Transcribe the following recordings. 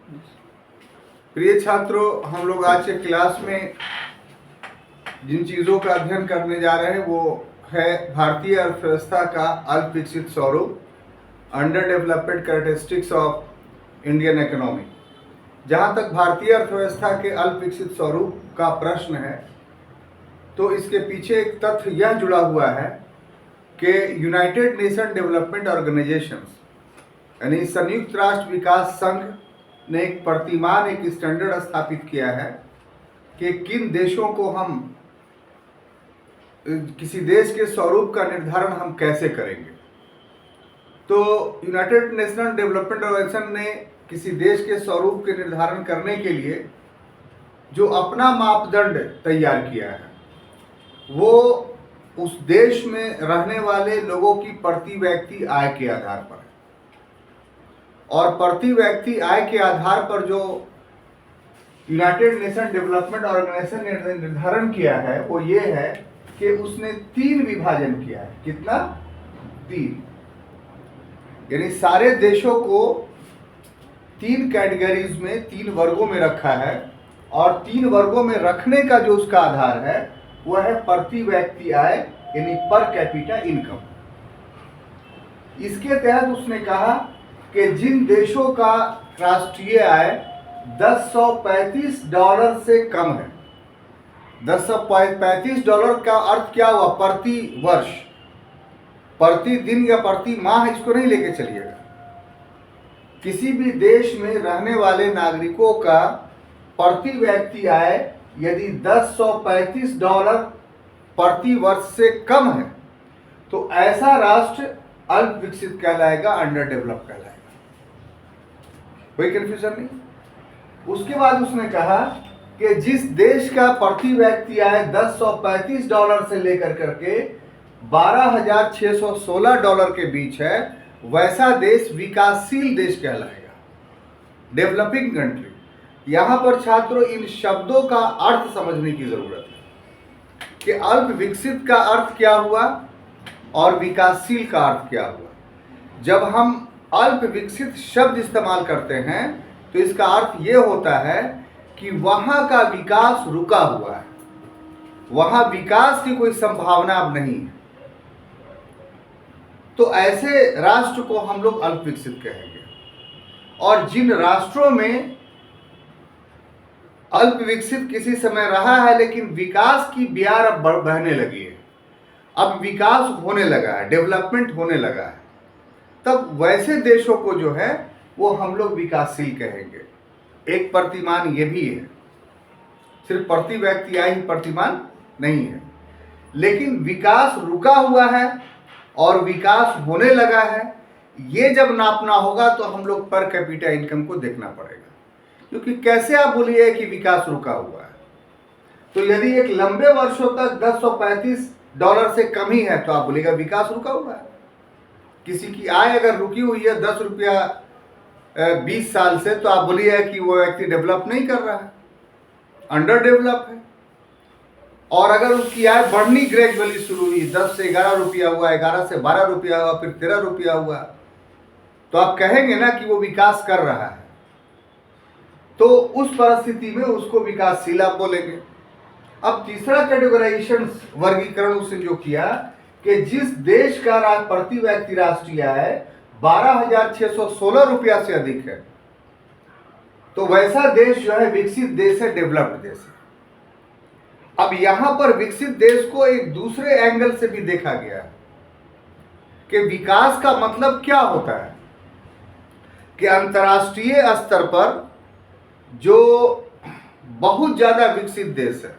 प्रिय छात्रों, हम लोग आज के क्लास में जिन चीज़ों का अध्ययन करने जा रहे हैं वो है भारतीय अर्थव्यवस्था का अल्प विकसित स्वरूप, under developed characteristics of Indian economy. जहाँ तक भारतीय अर्थव्यवस्था के अल्प विकसित स्वरूप का प्रश्न है तो इसके पीछे एक तथ्य यह जुड़ा हुआ है कि यूनाइटेड नेशन डेवलपमेंट ऑर्गेनाइजेशंस यानी संयुक्त राष्ट्र विकास संघ ने एक प्रतिमान, एक स्टैंडर्ड स्थापित किया है कि किन देशों को हम किसी देश के स्वरूप का निर्धारण हम कैसे करेंगे। तो यूनाइटेड नेशनल डेवलपमेंट ऑर्गेनाइजेशन ने किसी देश के स्वरूप के निर्धारण करने के लिए जो अपना मापदंड तैयार किया है वो उस देश में रहने वाले लोगों की प्रति व्यक्ति आय के आधार पर है। और प्रति व्यक्ति आय के आधार पर जो यूनाइटेड नेशन डेवलपमेंट ऑर्गेनाइजेशन ने निर्धारण किया है वो ये है कि उसने 3 विभाजन किया है। कितना? 3। यानी सारे देशों को 3 कैटेगरीज में, 3 वर्गों में रखा है और 3 वर्गों में रखने का जो उसका आधार है वह है प्रति व्यक्ति आय यानी पर कैपिटा इनकम। इसके तहत उसने कहा कि जिन देशों का राष्ट्रीय आय $1035 से कम है, $1035 का अर्थ क्या हुआ? प्रति वर्ष, प्रति दिन या प्रति माह, इसको नहीं लेके चलिएगा। किसी भी देश में रहने वाले नागरिकों का प्रति व्यक्ति आय यदि $1035 प्रति वर्ष से कम है तो ऐसा राष्ट्र अल्प विकसित कहलाएगा, अंडर डेवलप कहलाएगा। कोई कंफ्यूजन नहीं। उसके बाद उसने कहा कि जिस देश का प्रति व्यक्ति आय $1035 से लेकर करके $12,616 के बीच है वैसा देश विकासशील देश कहलाएगा, डेवलपिंग कंट्री। यहाँ पर छात्रों इन शब्दों का अर्थ समझने की जरूरत है कि अल्प विकसित का अर्थ क्या हुआ और विकासशील का अर्थ क्या हुआ। जब हम अल्प विकसित शब्द इस्तेमाल करते हैं तो इसका अर्थ ये होता है कि वहाँ का विकास रुका हुआ है, वहाँ विकास की कोई संभावना अब नहीं है। तो ऐसे राष्ट्र को हम लोग अल्प विकसित कहेंगे। और जिन राष्ट्रों में अल्प विकसित किसी समय रहा है लेकिन विकास की ब्यार अब बहने लगी है, अब विकास होने लगा है, डेवलपमेंट होने लगा है, तब वैसे देशों को जो है वो हम लोग विकासशील कहेंगे। एक प्रतिमान ये भी है, सिर्फ प्रति व्यक्ति आय ही प्रतिमान नहीं है, लेकिन विकास रुका हुआ है और विकास होने लगा है। ये जब नापना होगा तो हम लोग पर कैपिटा इनकम को देखना पड़ेगा, क्योंकि कैसे आप बोलिए कि विकास रुका हुआ है। तो यदि एक लंबे वर्षों तक $1035 से कम ही है तो आप बोलिएगा विकास रुका हुआ है। किसी की आय अगर रुकी हुई है ₹10 20 साल से तो आप बोलिए कि वो व्यक्ति डेवलप नहीं कर रहा है, अंडर डेवलप है। और अगर उसकी आय बढ़नी ग्रेजुअली शुरू हुई, 10 से ₹11 हुआ, 11 से ₹12 हुआ, फिर ₹13 हुआ, तो आप कहेंगे ना कि वो विकास कर रहा है। तो उस परिस्थिति में उसको विकासशील आप बोलेंगे। अब तीसरा कैटेगराइजेशन, वर्गीकरण उसने जो किया कि जिस देश का प्रति व्यक्ति राष्ट्रीय आय $12,616 से अधिक है तो वैसा देश जो है विकसित देश है, डेवलप्ड देश है। अब यहां पर विकसित देश को एक दूसरे एंगल से भी देखा गया है कि विकास का मतलब क्या होता है। कि अंतर्राष्ट्रीय स्तर पर जो बहुत ज्यादा विकसित देश है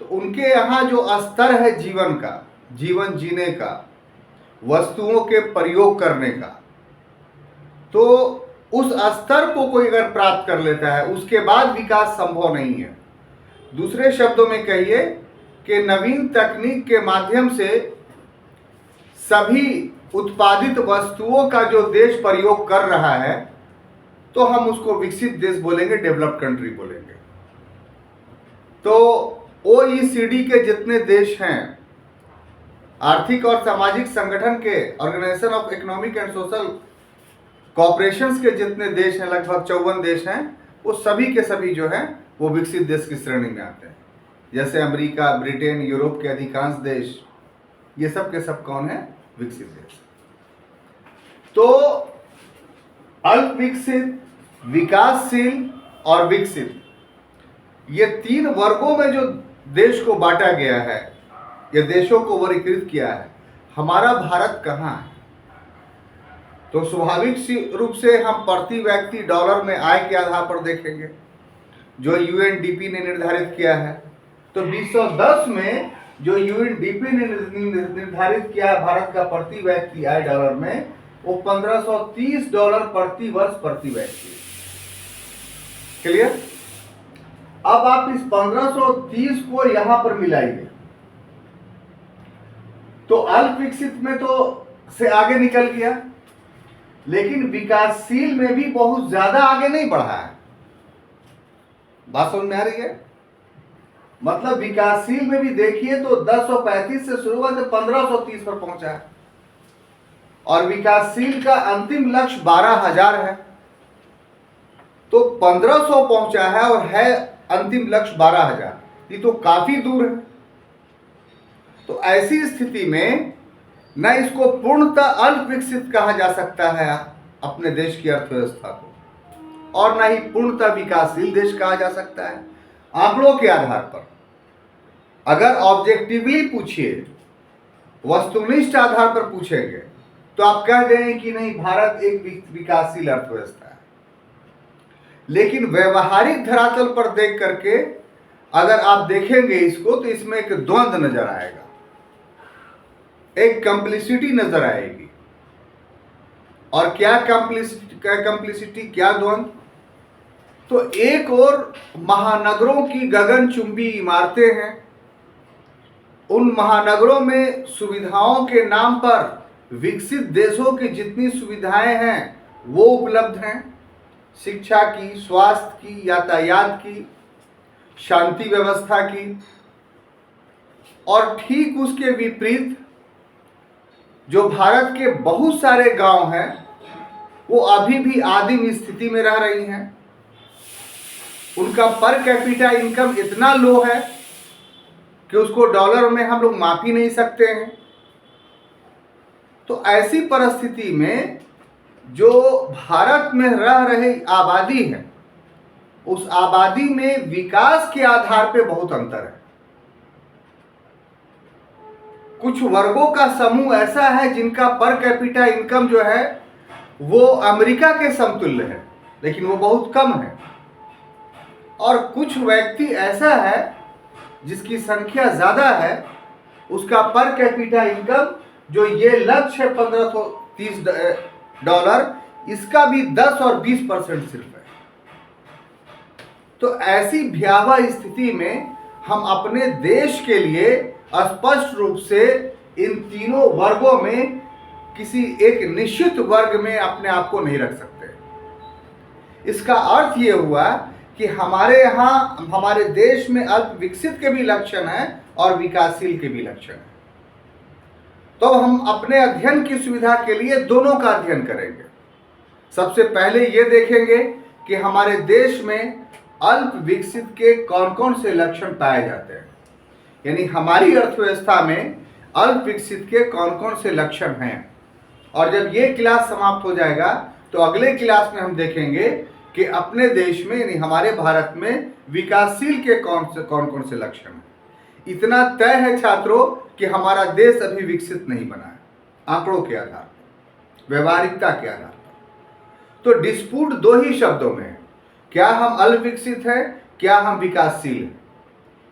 तो उनके यहाँ जो स्तर है जीवन का, जीवन जीने का, वस्तुओं के प्रयोग करने का, तो उस स्तर को कोई अगर प्राप्त कर लेता है उसके बाद विकास संभव नहीं है। दूसरे शब्दों में कहिए कि नवीन तकनीक के माध्यम से सभी उत्पादित वस्तुओं का जो देश प्रयोग कर रहा है तो हम उसको विकसित देश बोलेंगे, डेवलप्ड कंट्री बोलेंगे। तो OECD के जितने देश हैं, आर्थिक और सामाजिक संगठन के, organisation of economic and social corporations के जितने देश हैं, लगभग 54 देश हैं, वो सभी के सभी जो हैं वो विकसित देश की श्रेणी में आते हैं। जैसे अमेरिका, ब्रिटेन, यूरोप के अधिकांश देश, ये सब के सब कौन है? विकसित देश। तो अल्प विकसित, विकासशील और विकसित, ये 3 वर्गों में जो देश को बांटा गया है, ये देशों को वर्गीकृत किया है। हमारा भारत कहाँ है? तो स्वाभाविक रूप से हम प्रति व्यक्ति डॉलर में आय के आधार पर देखेंगे, जो यूएनडीपी ने निर्धारित किया है। तो 2010 में जो यूएनडीपी ने निर्धारित किया है भारत का प्रति व्यक्ति आय डॉलर में, वो $1530 प्रति वर्ष प्रति व्यक्ति। क्लियर? अब आप इस 1530 को यहां पर मिलाइए, तो अल्प विकसित में तो से आगे निकल गया, लेकिन विकासशील में भी बहुत ज्यादा आगे नहीं बढ़ा है। बात समझ में आ रही है? मतलब विकासशील में भी देखिए तो 1035 से शुरू हुआ तो 1530 पर पहुंचा है, और विकासशील का अंतिम लक्ष्य 12,000 है। तो 1500 पहुंचा है और है अंतिम लक्ष्य 12,000, ये तो काफी दूर है। तो ऐसी स्थिति में न इसको पूर्णतः अल्प विकसित कहा जा सकता है अपने देश की अर्थव्यवस्था को, और न ही पूर्णतः विकासशील देश कहा जा सकता है। आंकड़ों के आधार पर अगर ऑब्जेक्टिवली पूछिए, वस्तुनिष्ठ आधार पर पूछेंगे, तो आप कह देंगे कि नहीं, भारत एक विकासशील अर्थव्यवस्था है। लेकिन व्यवहारिक धरातल पर देख करके अगर आप देखेंगे इसको, तो इसमें एक द्वंद्व नजर आएगा, एक कॉम्प्लिसिटी नजर आएगी। और क्या कॉम्प्लिसिटी, क्या द्वंद्व? तो एक और महानगरों की गगनचुंबी इमारतें हैं, उन महानगरों में सुविधाओं के नाम पर विकसित देशों की जितनी सुविधाएं हैं वो उपलब्ध हैं, शिक्षा की, स्वास्थ्य की, यातायात की, शांति व्यवस्था की। और ठीक उसके विपरीत जो भारत के बहुत सारे गांव हैं वो अभी भी आदिम स्थिति में रह रही हैं, उनका पर कैपिटा इनकम इतना लो है कि उसको डॉलर में हम लोग माप ही नहीं सकते हैं। तो ऐसी परिस्थिति में जो भारत में रह रही आबादी है, उस आबादी में विकास के आधार पे बहुत अंतर है। कुछ वर्गों का समूह ऐसा है जिनका पर कैपिटा इनकम जो है वो अमेरिका के समतुल्य है, लेकिन वो बहुत कम है। और कुछ व्यक्ति ऐसा है जिसकी संख्या ज्यादा है, उसका पर कैपिटा इनकम जो ये लक्ष्य है $1530, इसका भी 10 और 20% सिर्फ है। तो ऐसी भयावह स्थिति में हम अपने देश के लिए स्पष्ट रूप से इन तीनों वर्गों में किसी एक निश्चित वर्ग में अपने आप को नहीं रख सकते। इसका अर्थ ये हुआ कि हमारे यहाँ, हमारे देश में अल्प विकसित के भी लक्षण हैं और विकासशील के भी लक्षण हैं। तो हम अपने अध्ययन की सुविधा के लिए दोनों का अध्ययन करेंगे। सबसे पहले ये देखेंगे कि हमारे देश में अल्प विकसित के कौन कौन से लक्षण पाए जाते हैं, यानी हमारी अर्थव्यवस्था में अल्प विकसित के कौन कौन से लक्षण हैं। और जब ये क्लास समाप्त हो जाएगा तो अगले क्लास में हम देखेंगे कि अपने देश में, यानी हमारे भारत में विकासशील के कौन कौन से लक्षण हैं। इतना तय है छात्रों कि हमारा देश अभी विकसित नहीं बना है, आंकड़ों के आधार पर, व्यवहारिकता के आधार पर। तो डिस्प्यूट दो ही शब्दों में है, क्या हम अल्प विकसित हैं, क्या हम विकासशील हैं।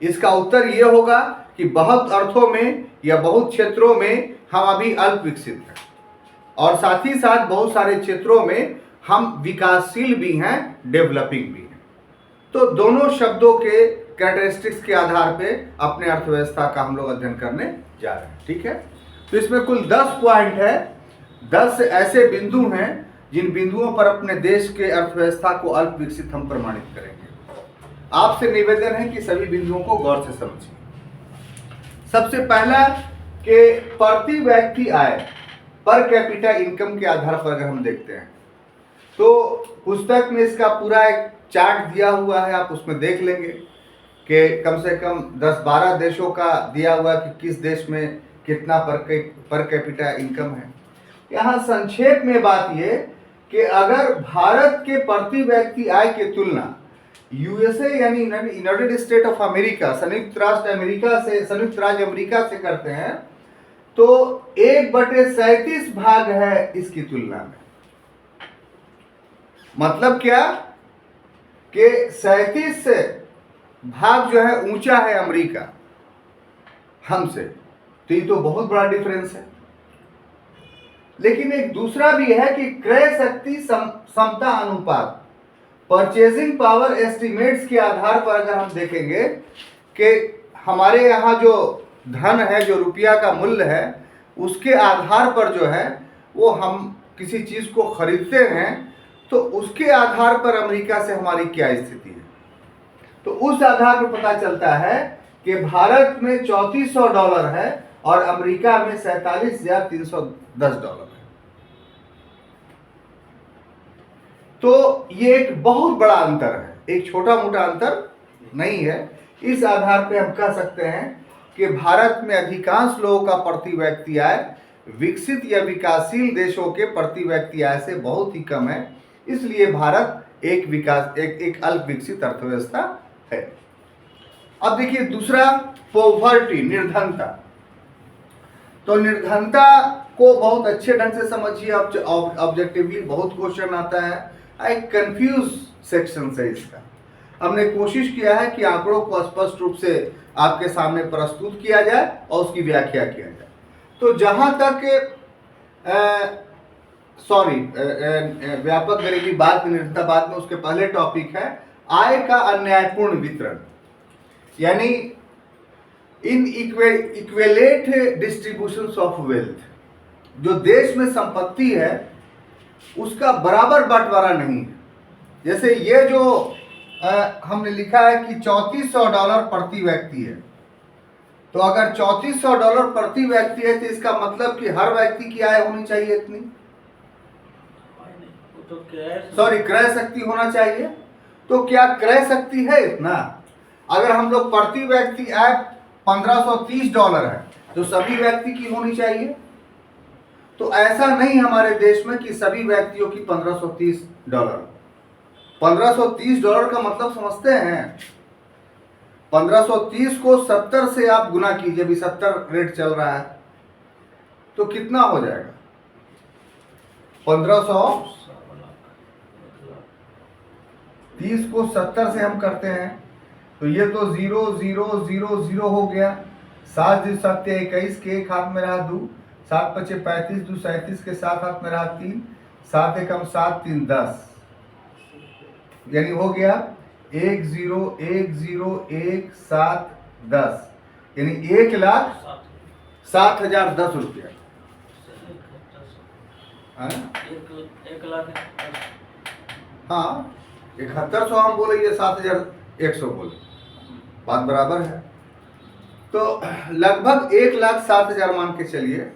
इसका उत्तर यह होगा कि बहुत अर्थों में या बहुत क्षेत्रों में हम अभी अल्प विकसित हैं, और साथ ही साथ बहुत सारे क्षेत्रों में हम विकासशील भी हैं, डेवलपिंग भी हैं। तो दोनों शब्दों के कैरेक्टरिस्टिक्स के आधार पे अपने अर्थव्यवस्था का हम लोग अध्ययन करने जा रहे हैं। ठीक है, तो इसमें कुल 10 पॉइंट है, 10 ऐसे बिंदु हैं जिन बिंदुओं पर अपने देश के अर्थव्यवस्था को अल्प विकसित हम प्रमाणित करेंगे। आपसे निवेदन है कि सभी बिंदुओं को गौर से समझिए। सबसे पहला कि प्रति व्यक्ति आय, पर कैपिटा इनकम के आधार पर अगर हम देखते हैं तो पुस्तक में इसका पूरा एक चार्ट दिया हुआ है, आप उसमें देख लेंगे कि कम से कम 10-12 देशों का दिया हुआ कि किस देश में कितना पर कैपिटा इनकम है। यहाँ संक्षेप में बात ये कि अगर भारत के प्रति व्यक्ति आय की तुलना यूएसए यानी यूनाइटेड स्टेट ऑफ अमेरिका, संयुक्त राज्य अमेरिका से करते हैं तो 1/37 भाग है इसकी तुलना में। मतलब क्या कि 37 भाग जो है ऊंचा है अमेरिका हमसे, तो ये तो बहुत बड़ा डिफरेंस है। लेकिन एक दूसरा भी है कि क्रय शक्ति क्षमता अनुपात, परचेजिंग पावर एस्टिमेट्स के आधार पर अगर हम देखेंगे कि हमारे यहाँ जो धन है, जो रुपया का मूल्य है, उसके आधार पर जो है वो हम किसी चीज़ को खरीदते हैं तो उसके आधार पर अमेरिका से हमारी क्या स्थिति है। तो उस आधार पर पता चलता है कि भारत में $3400 है और अमेरिका में $47,310 है। तो ये एक बहुत बड़ा अंतर है, एक छोटा मोटा अंतर नहीं है। इस आधार पे हम कह सकते हैं कि भारत में अधिकांश लोगों का प्रति व्यक्ति आय विकसित या विकासशील देशों के प्रति व्यक्ति आय से बहुत ही कम है। इसलिए भारत एक अल्प विकसित अर्थव्यवस्था है। अब देखिए दूसरा, पॉवर्टी, निर्धनता। तो निर्धनता को बहुत अच्छे ढंग से समझिए। ऑब्जेक्टिवली बहुत क्वेश्चन आता है, एक कंफ्यूज सेक्शन है इसका। हमने कोशिश किया है कि आंकड़ों को स्पष्ट रूप से आपके सामने प्रस्तुत किया जाए और उसकी व्याख्या किया जाए। तो जहां तक व्यापक गरीबी बाद में, निर्धनता बाद में, उसके पहले टॉपिक है आय का अन्यायपूर्ण वितरण, यानी इन इक्वेलेट डिस्ट्रीब्यूशन ऑफ वेल्थ। जो देश में संपत्ति है उसका बराबर बंटवारा नहीं है। जैसे ये जो हमने लिखा है कि $3400 प्रति व्यक्ति है, तो अगर $3400 प्रति व्यक्ति है तो इसका मतलब कि हर व्यक्ति की आय होनी चाहिए इतनी, क्रय शक्ति होना चाहिए। तो क्या क्रय शक्ति है इतना? अगर हम लोग प्रति व्यक्ति आय $1530 है तो सभी व्यक्ति की होनी चाहिए। तो ऐसा नहीं हमारे देश में कि सभी व्यक्तियों की $1530। $1530 का मतलब समझते हैं? 1530 को 70 से आप गुना कीजिए, अभी 70 रेट चल रहा है, तो कितना हो जाएगा? 1530 को 70 से हम करते हैं तो ये तो 0000 हो गया। 7 2 7 21 के एक हाथ में रहा 2, 7 5 35, 2 37 के साथ हाथ में रहा 3, 7 1 7 3 10, यानी हो गया 101010, यानी 1,07,010 रुपया। 7100 हम बोले, ये 7100 बोले, बात बराबर है। तो लगभग 1,07,000 मान के चलिए।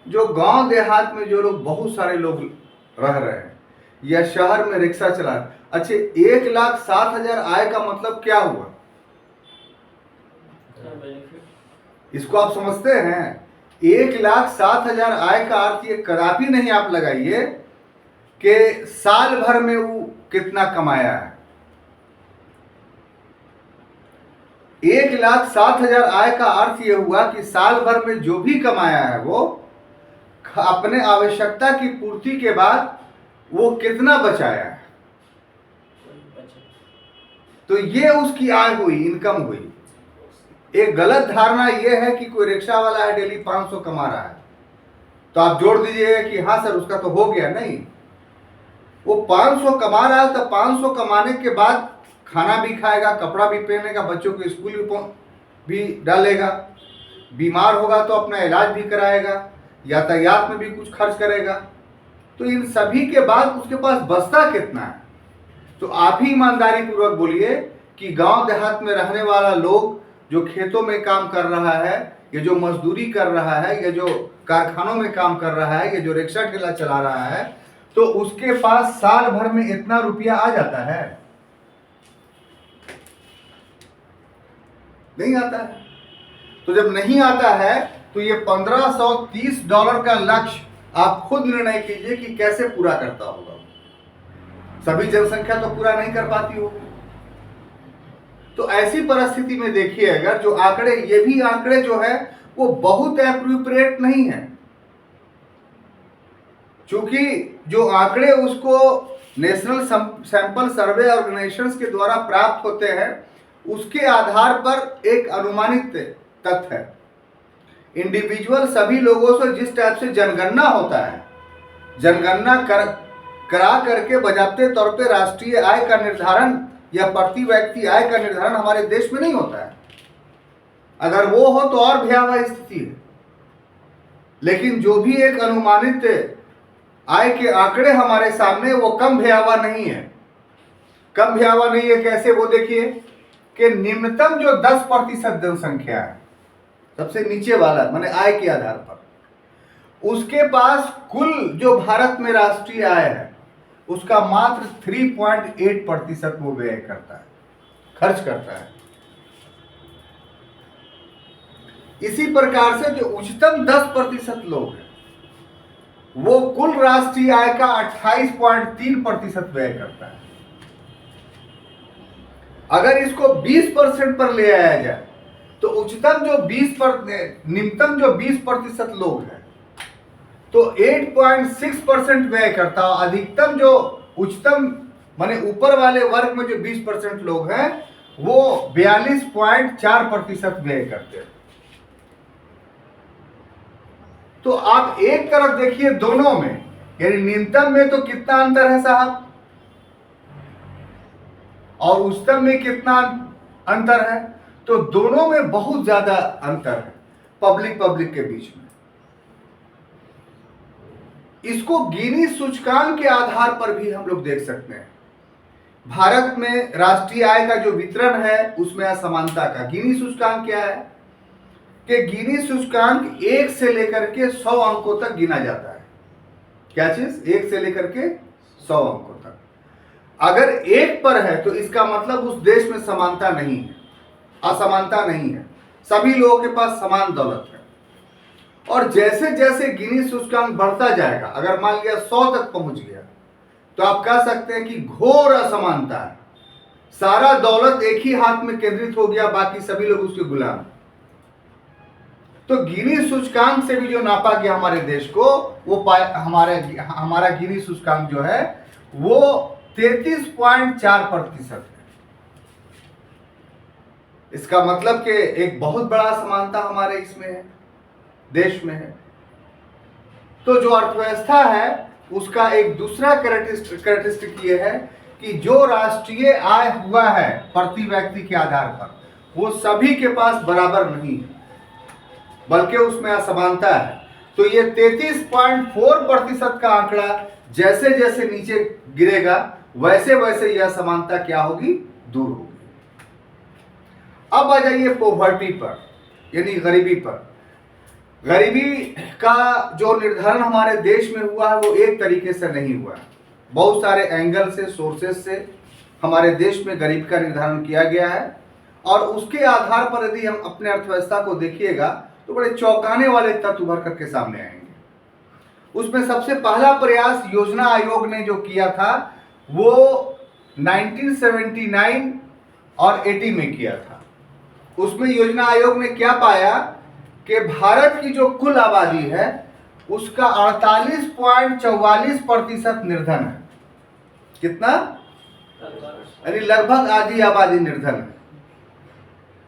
जो गांव देहात में जो लोग, बहुत सारे लोग रह रहे हैं या शहर में रिक्शा चला रहे, अच्छे 1,07,000 आय का मतलब क्या हुआ? इसको आप समझते हैं? 1,07,000 आय का अर्थ ये कदापि नहीं आप लगाइए कि साल भर में वो कितना कमाया है। 1,07,000 आय का अर्थ ये हुआ कि साल भर में जो भी कमाया है वो अपने आवश्यकता की पूर्ति के बाद वो कितना बचाया है, तो ये उसकी आय हुई, इनकम हुई। एक गलत धारणा ये है कि कोई रिक्शा वाला है, डेली 500 कमा रहा है, तो आप जोड़ दीजिएगा कि हाँ सर उसका तो हो गया। नहीं, वो 500 कमा रहा है तो 500 कमाने के बाद खाना भी खाएगा, कपड़ा भी पहनेगा, बच्चों को स्कूल भी डालेगा, बीमार होगा तो अपना इलाज भी कराएगा, यातायात में भी कुछ खर्च करेगा। तो इन सभी के बाद उसके पास बचता कितना है? तो आप ही ईमानदारी पूर्वक बोलिए कि गांव देहात में रहने वाला लोग जो खेतों में काम कर रहा है, या जो मजदूरी कर रहा है, या जो कारखानों में काम कर रहा है, या जो रिक्शा ठेला चला रहा है, तो उसके पास साल भर में इतना रुपया आ जाता है? नहीं आता है। तो जब नहीं आता है तो ये $1530 का लक्ष्य आप खुद निर्णय कीजिए कि कैसे पूरा करता होगा। सभी जनसंख्या तो पूरा नहीं कर पाती होगी। तो ऐसी परिस्थिति में देखिए, अगर जो आंकड़े, ये भी आंकड़े जो है वो बहुत एप्रोप्रिएट नहीं है, क्योंकि जो आंकड़े उसको नेशनल सैंपल सर्वे ऑर्गेनाइजेशंस के द्वारा प्राप्त होते हैं, उसके आधार पर एक अनुमानित तथ्य है। इंडिविजुअल सभी लोगों से जिस टाइप से जनगणना होता है, जनगणना करा करके बजाते तौर पे राष्ट्रीय आय का निर्धारण या प्रति व्यक्ति आय का निर्धारण हमारे देश में नहीं होता है। अगर वो हो तो और भयावह स्थिति है। लेकिन जो भी एक अनुमानित आय के आंकड़े हमारे सामने, वो कम भयावह नहीं है। कम भयावह नहीं है कैसे? वो देखिए कि न्यूनतम जो 10% जनसंख्या है, सबसे नीचे वाला, माने आय के आधार पर, उसके पास कुल जो भारत में राष्ट्रीय आय है उसका मात्र 3.8% वो व्यय करता है, खर्च करता है। इसी प्रकार से जो उच्चतम 10% लोग हैं, वो कुल राष्ट्रीय आय का 28.3% व्यय करता है। अगर इसको 20% पर ले आया जाए तो उच्चतम जो निम्नतम जो 20% लोग हैं तो 8.6% व्यय करता है। अधिकतम जो उच्चतम माने ऊपर वाले वर्ग में जो 20% लोग हैं वो 42.4% व्यय करते हैं। तो आप एक तरफ देखिए दोनों में, यानी न्यूनतम में तो कितना अंतर है साहब, और उच्चतम में कितना अंतर है? तो दोनों में बहुत ज्यादा अंतर है पब्लिक के बीच में। इसको गिनी सूचकांक के आधार पर भी हम लोग देख सकते हैं। भारत में राष्ट्रीय आय का जो वितरण है उसमें असमानता का गिनी सूचकांक क्या है कि गिनी सूचकांक 1 से लेकर के 100 अंकों तक गिना जाता है। क्या चीज? 1 से लेकर के 100 अंकों तक। अगर 1 पर है तो इसका मतलब उस देश में समानता नहीं है, असमानता नहीं है, सभी लोगों के पास समान दौलत है। और जैसे जैसे गिनी सूचकांक बढ़ता जाएगा, अगर मान लिया 100 तक पहुंच गया, तो आप कह सकते हैं कि घोर असमानता है, सारा दौलत एक ही हाथ में केंद्रित हो गया, बाकी सभी लोग उसके गुलाम। तो गिनी सूचकांक से भी जो नापा गया हमारे देश को, वो हमारा गिनी सूचकांक जो है वो 33.4% है। इसका मतलब कि एक बहुत बड़ा समानता हमारे इसमें है, देश में है। तो जो अर्थव्यवस्था है उसका एक दूसरा कैरेक्टरिस्टिक ये है कि जो राष्ट्रीय आय हुआ है प्रति व्यक्ति के आधार पर, वो सभी के पास बराबर नहीं है, बल्कि उसमें असमानता है। तो ये 33.4% का आंकड़ा जैसे जैसे नीचे गिरेगा वैसे वैसे यह असमानता क्या होगी? दूर होगी। अब आ जाइए पॉवर्टी पर, यानी गरीबी पर। गरीबी का जो निर्धारण हमारे देश में हुआ है वो एक तरीके से नहीं हुआ है। बहुत सारे एंगल से, सोर्सेस से हमारे देश में गरीबी का निर्धारण किया गया है, और उसके आधार पर यदि हम अपने अर्थव्यवस्था को देखिएगा तो बड़े चौंकाने वाले तत्व उभर करके सामने आएंगे। उसमें सबसे पहला प्रयास योजना आयोग ने जो किया था वो 1979 और 80 में किया था। उसमें योजना आयोग ने क्या पाया कि भारत की जो कुल आबादी है उसका 48.44% निर्धन है। कितना? यानी लगभग आधी आबादी निर्धन है,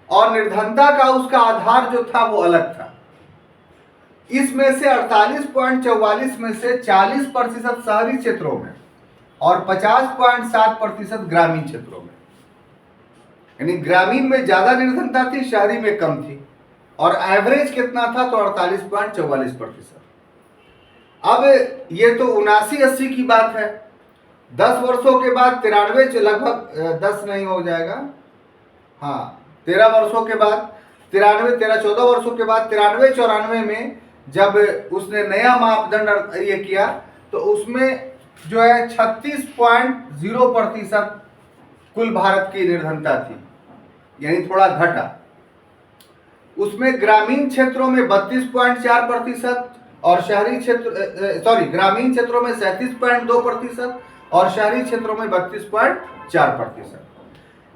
और निर्धनता का उसका आधार जो था वो अलग था। इसमें से 48.44 में से 40% शहरी क्षेत्रों में और 50.7% ग्रामीण क्षेत्रों में। यानी ग्रामीण में ज्यादा निर्धनता थी, शहरी में कम थी, और एवरेज कितना था? तो 48.44%। अब ये तो 79-80 की बात है। 10 वर्षों के बाद 93, लगभग 10 नहीं हो जाएगा, हाँ 13 वर्षों के बाद 14 वर्षों के बाद 93-94 में जब उसने नया मापदंड ये किया तो उसमें जो है 36.0% कुल भारत की निर्धनता थी, यानी थोड़ा घटा। उसमें ग्रामीण क्षेत्रों में 32.4% और शहरी क्षेत्र ग्रामीण क्षेत्रों में 37.2% और शहरी क्षेत्रों में 32.4%।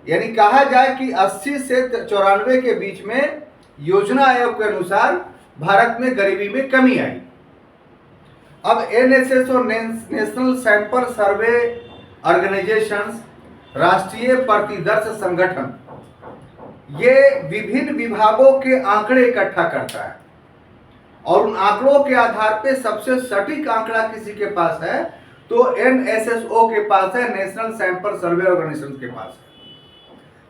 यानी कहा जाए कि 80 से 94 के बीच में योजना आयोग के अनुसार भारत में गरीबी में कमी आई। अब एनएसएस और नेशनल सैंपल सर्वे ऑर्गेनाइजेशंस, राष्ट्रीय प्रतिदर्श संगठन, ये विभिन्न विभागों के आंकड़े इकट्ठा करता है और उन आंकड़ों के आधार पे सबसे सटीक आंकड़ा किसी के पास है तो एनएसएसओ के पास है, नेशनल सैंपल सर्वे ऑर्गेनाइजेशन के पास है।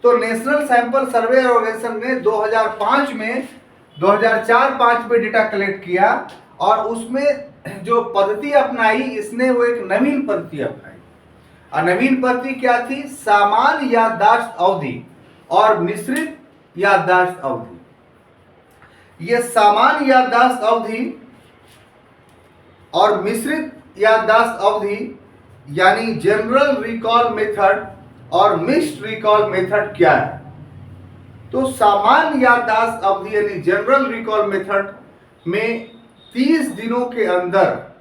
तो नेशनल सैंपल सर्वे ऑर्गेनाइजेशन ने 2005 में 2004-5 में डेटा कलेक्ट किया और उसमें जो पद्धति अपनाई, इसने वो एक नवीन पद्धति अपनाई। और नवीन पद्धति क्या थी? सामान्य याददाश्त अवधि और मिश्रित याददाश्त अवधि। ये सामान्य याददाश्त अवधि और मिश्रित याददाश्त अवधि यानी जनरल रिकॉल मेथड और मिक्स्ड रिकॉल मेथड क्या है? तो सामान्य याददाश्त अवधि यानी जनरल रिकॉल मेथड में 30 दिनों के अंदर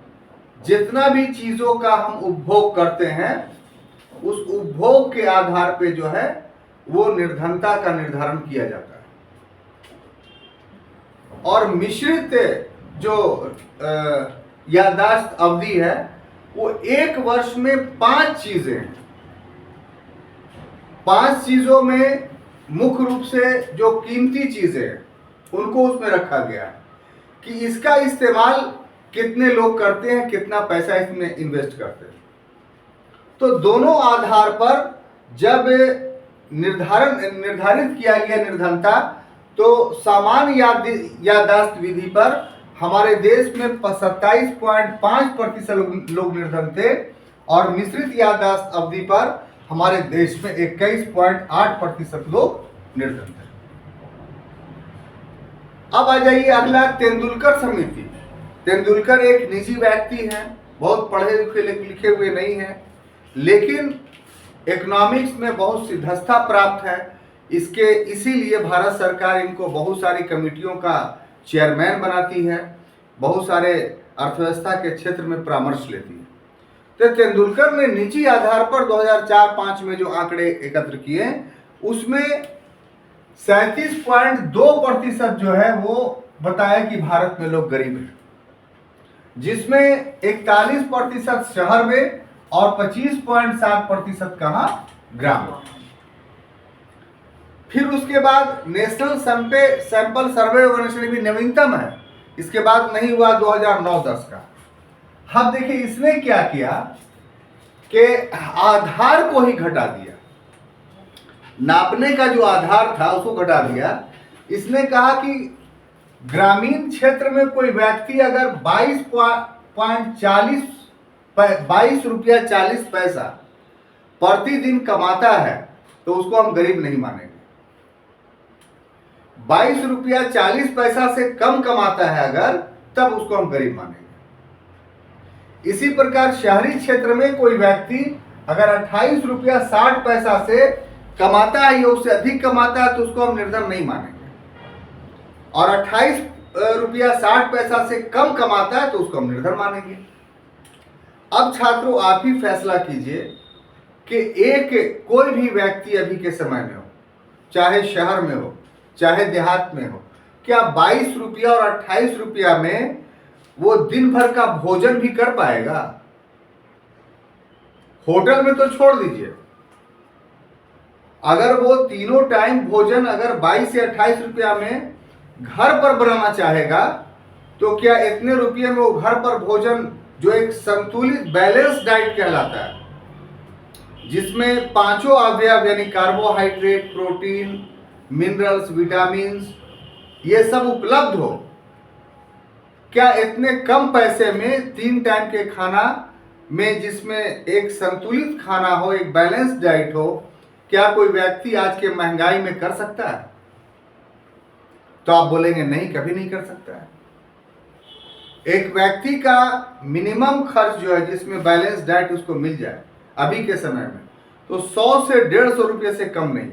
जितना भी चीजों का हम उपभोग करते हैं, उस उपभोग के आधार पे जो है वो निर्धनता का निर्धारण किया जाता है। और मिश्रित जो याददाश्त अवधि है वो एक वर्ष में 5 चीजें हैं। 5 चीजों में मुख्य रूप से जो कीमती चीजें हैं उनको उसमें रखा गया है कि इसका इस्तेमाल कितने लोग करते हैं, कितना पैसा इसमें इन्वेस्ट करते हैं। तो दोनों आधार पर जब निर्धारित किया गया निर्धनता, तो सामान्य याददाश्त विधि पर हमारे देश में 27.5% लोग निर्धन थे और मिश्रित याददाश्त अवधि पर हमारे देश में 21.8% लोग निर्धन थे। अब आ जाइए अगला, तेंदुलकर समिति। तेंदुलकर एक निजी व्यक्ति हैं, बहुत पढ़े लिखे हुए नहीं हैं, लेकिन इकोनॉमिक्स में बहुत सिद्धता प्राप्त है। इसीलिए भारत सरकार इनको बहुत सारी कमेटियों का चेयरमैन बनाती है, बहुत सारे अर्थव्यवस्था के क्षेत्र में परामर्श लेती है। तो तेंदुलकर ने निजी आधार पर 2004-5 में जो आंकड़े एकत्र किए उसमें 37.2% जो है वो बताया कि भारत में लोग गरीब हैं, जिसमें 41% शहर में और 25.7% कहाँ? ग्राम में। फिर उसके बाद नेशनल सैंपल सर्वे ऑर्गेनाइजेशन भी नवीनतम है, इसके बाद नहीं हुआ 2009-10 का। अब देखिए इसने क्या किया कि आधार को ही घटा दिया, नापने का जो आधार था उसको घटा दिया। इसने कहा कि ग्रामीण क्षेत्र में कोई व्यक्ति अगर 22 रुपया 40 पैसा प्रतिदिन कमाता है तो उसको हम गरीब नहीं मानेंगे। 22 रुपया 40 पैसा से कम कमाता है अगर, तब उसको हम गरीब मानेंगे। इसी प्रकार शहरी क्षेत्र में कोई व्यक्ति अगर 28 रुपया 60 पैसा से कमाता है या उससे अधिक कमाता है तो उसको हम निर्धन नहीं मानेंगे, और 28 रुपया 60 पैसा से कम कमाता है तो उसको हम निर्धन मानेंगे। अब छात्रों आप ही फैसला कीजिए कि कोई भी व्यक्ति अभी के समय में हो, चाहे शहर में हो चाहे देहात में हो, क्या 22 रुपया और 28 रुपया में वो दिन भर का भोजन भी कर पाएगा? होटल में तो छोड़ दीजिए, अगर वो तीनों टाइम भोजन अगर 22 से 28 रुपया में घर पर बनाना चाहेगा तो क्या इतने रुपये में वो घर पर भोजन, जो एक संतुलित बैलेंस डाइट कहलाता है, जिसमें 5 अवयव यानी कार्बोहाइड्रेट, प्रोटीन, मिनरल्स, विटामिन्स ये सब उपलब्ध हो, क्या इतने कम पैसे में 3 टाइम के खाना में, जिसमें एक संतुलित खाना हो, एक बैलेंस डाइट हो, क्या कोई व्यक्ति आज के महंगाई में कर सकता है? तो आप बोलेंगे नहीं, कभी नहीं कर सकता है। एक व्यक्ति का मिनिमम खर्च जो है, जिसमें बैलेंस डाइट उसको मिल जाए अभी के समय में, तो 100 से 150 रुपये से कम नहीं।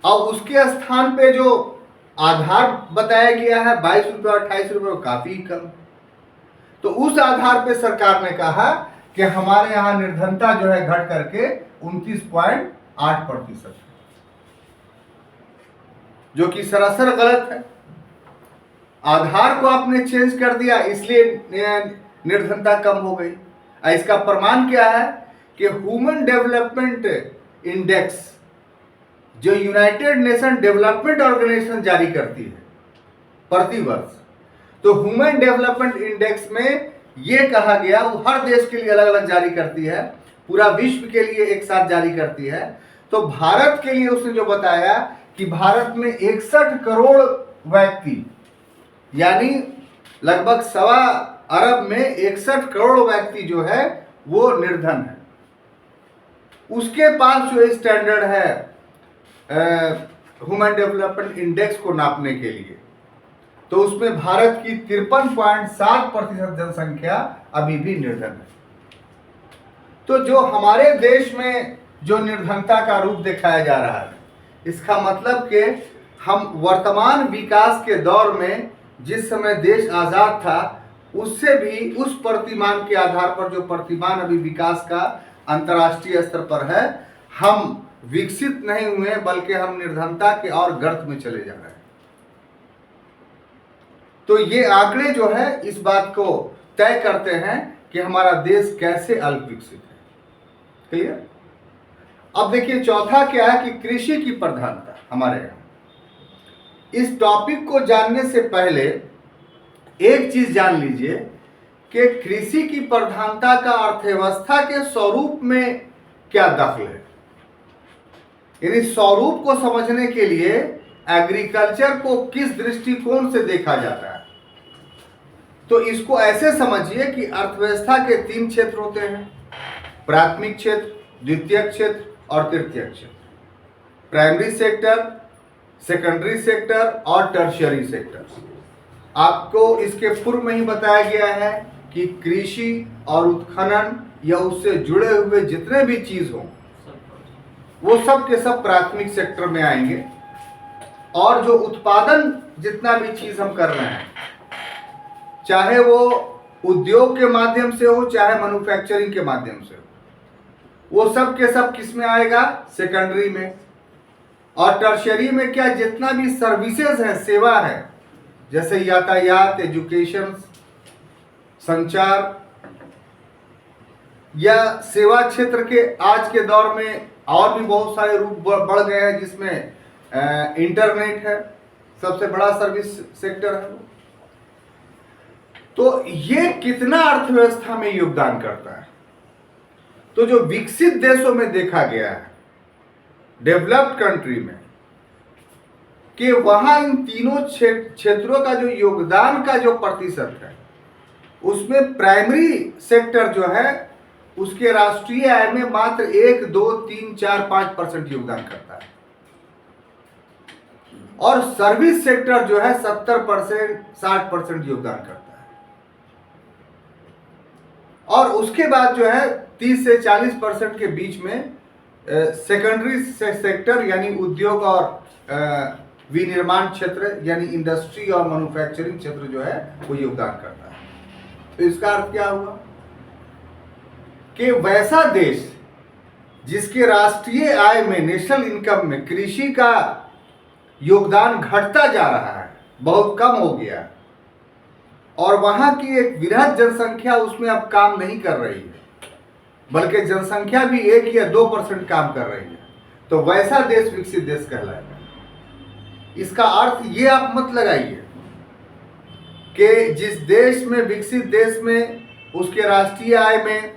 अब उसके स्थान पे जो आधार बताया गया है 22 रुपये 28 रुपये, काफी कम। तो उस आधार पे सरकार ने कहा कि हमारे यहां निर्धनता जो है घट करके 29.8%, जो कि सरासर गलत है। आधार को आपने चेंज कर दिया, इसलिए निर्धनता कम हो गई। इसका प्रमाण क्या है कि ह्यूमन डेवलपमेंट इंडेक्स जो यूनाइटेड नेशन डेवलपमेंट ऑर्गेनाइजेशन जारी करती है प्रति वर्ष, तो ह्यूमन डेवलपमेंट इंडेक्स में यह कहा गया, वो हर देश के लिए अलग अलग जारी करती है, पूरा विश्व के लिए एक साथ जारी करती है। तो भारत के लिए उसने जो बताया कि भारत में 61 करोड़ व्यक्ति, यानी लगभग 1.25 अरब में 61 करोड़ व्यक्ति जो है वो निर्धन है। उसके पास जो स्टैंडर्ड है ह्यूमन डेवलपमेंट इंडेक्स को नापने के लिए, तो उसमें भारत की 53.7% जनसंख्या अभी भी निर्धन है। तो जो हमारे देश में जो निर्धनता का रूप दिखाया जा रहा है, इसका मतलब कि हम वर्तमान विकास के दौर में, जिस समय देश आजाद था, उससे भी उस प्रतिमान के आधार पर जो प्रतिमान अभी विकास का अंतर्राष्ट्रीय स्तर पर है, हम विकसित नहीं हुए, बल्कि हम निर्धनता के और गर्त में चले जा रहे हैं। तो ये आंकड़े जो है इस बात को तय करते हैं कि हमारा देश कैसे अल्प विकसित है। क्लियर? अब देखिए चौथा क्या है कि कृषि की प्रधानता हमारे यहाँ। इस टॉपिक को जानने से पहले एक चीज जान लीजिए कि कृषि की प्रधानता का अर्थव्यवस्था के स्वरूप में क्या दखल है। यानी स्वरूप को समझने के लिए एग्रीकल्चर को किस दृष्टिकोण से देखा जाता है। तो इसको ऐसे समझिए कि अर्थव्यवस्था के 3 क्षेत्र होते हैं, प्राथमिक क्षेत्र, द्वितीयक क्षेत्र और तृतीयक क्षेत्र। प्राइमरी सेक्टर, सेकेंडरी सेक्टर और टर्शियरी सेक्टर। आपको इसके पूर्व में ही बताया गया है कि कृषि और उत्खनन या उससे जुड़े हुए जितने भी चीज हों, वो सब के सब प्राथमिक सेक्टर में आएंगे। और जो उत्पादन जितना भी चीज हम कर रहे हैं, चाहे वो उद्योग के माध्यम से हो, चाहे मैन्युफैक्चरिंग के माध्यम से हो, वो सब के सब किस में आएगा? सेकेंडरी में। और टर्शियरी में क्या, जितना भी सर्विसेज है, सेवा है, जैसे यातायात, एजुकेशन, संचार, या सेवा क्षेत्र के आज के दौर में और भी बहुत सारे रूप बढ़ गए हैं, जिसमें इंटरनेट है, सबसे बड़ा सर्विस सेक्टर है। तो ये कितना अर्थव्यवस्था में योगदान करता है? तो जो विकसित देशों में देखा गया है, डेवलप्ड कंट्री में, कि वहां इन तीनों क्षेत्रों का जो योगदान का जो प्रतिशत है, उसमें प्राइमरी सेक्टर जो है उसके राष्ट्रीय आय में मात्र 1, 2, 3, 4, 5% योगदान करता है। और सर्विस सेक्टर जो है 70%, 60% योगदान करता है। और उसके बाद जो है 30 से 40% के बीच में सेकेंडरी सेक्टर यानी उद्योग और विनिर्माण क्षेत्र यानी इंडस्ट्री और मैन्युफैक्चरिंग क्षेत्र जो है वो योगदान करता है। तो इसका अर्थ क्या हुआ कि वैसा देश जिसके राष्ट्रीय आय में, नेशनल इनकम में कृषि का योगदान घटता जा रहा है, बहुत कम हो गया, और वहां की एक वृहद जनसंख्या उसमें अब काम नहीं कर रही है, बल्कि जनसंख्या भी 1 या 2% काम कर रही है, तो वैसा देश विकसित देश कहलाएगा। इसका अर्थ ये आप मत लगाइए कि जिस देश में, विकसित देश में, उसके राष्ट्रीय आय में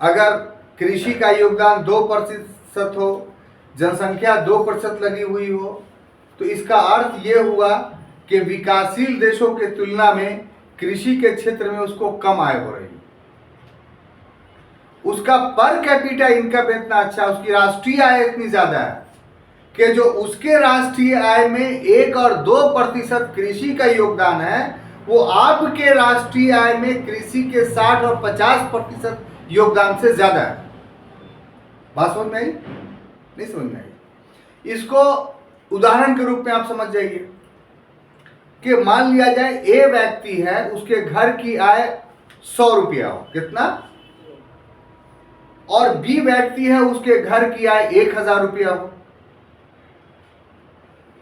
अगर कृषि का योगदान 2% हो, जनसंख्या 2% लगी हुई हो, तो इसका अर्थ ये हुआ कि विकासशील देशों के तुलना में कृषि के क्षेत्र में उसको कम आय हो रही है। उसका पर कैपिटा इनकम इतना अच्छा, उसकी राष्ट्रीय आय इतनी ज्यादा है कि जो उसके राष्ट्रीय आय में 1 और 2% कृषि का योगदान है, वो आपके राष्ट्रीय आय में कृषि के 60 और 50% योगदान से ज्यादा है। बात समझ में आई? नहीं समझ में आई? इसको उदाहरण के रूप में आप समझ जाइए कि मान लिया जाए ए व्यक्ति है, उसके घर की आय 100 रुपया हो, कितना? और बी व्यक्ति है, उसके घर की आय 1000 रुपया हो।